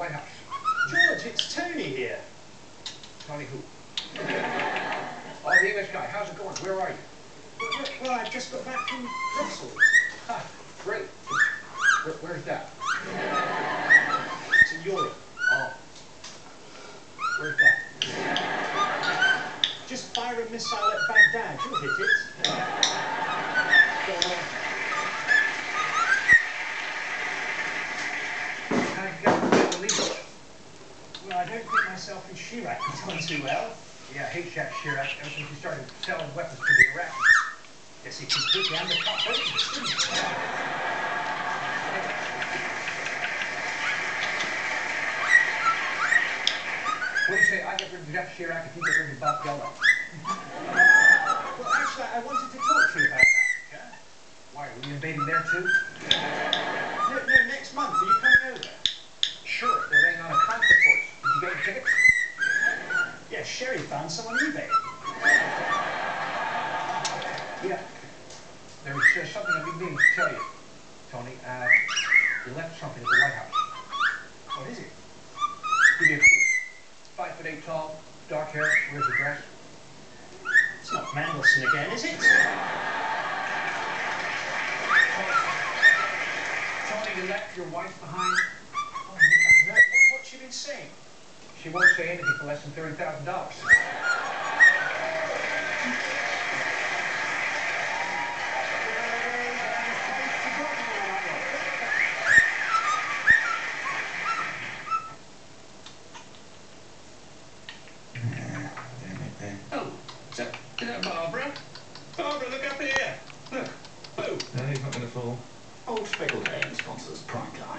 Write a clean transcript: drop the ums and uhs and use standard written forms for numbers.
White House. George, it's Tony here. Tony who? Oh, the English guy. How's it going? Where are you? Well, I just got back from Brussels. Ha, great. Where's that? It's in Europe. Oh. Where's that? Just fire a missile at Baghdad. You'll hit it. How did you get the legal? Well, I don't think myself and Chirac have done too well. Yeah, I hate Jack Chirac ever since he started selling weapons to the Iraqis. Yes, he completely undercut both of us, didn't he? What do you say? I get rid of Jack Chirac if you get rid of Bob Geldof. Well, actually, I wanted to talk to you about Africa. Why, are we invading there too? No, next month. Are you coming over? Sure, they're laying on a concert for us. Did you get your tickets? Yeah, Sherry found some on eBay. Yeah. There's something I've been meaning to tell you, Tony. You left something at the White House. What is it? Give you a clue. 5'8" tall, dark hair, wears a dress. It's not Mandelson again, is it? Tony, you left your wife behind? Oh, no. What's she been saying? She won't say anything for less than $30,000. Oh, is that Barbara? Barbara, look up here. Look. Oh. No, he's not going to fall. Old Speckled Hay sponsors Prime Time.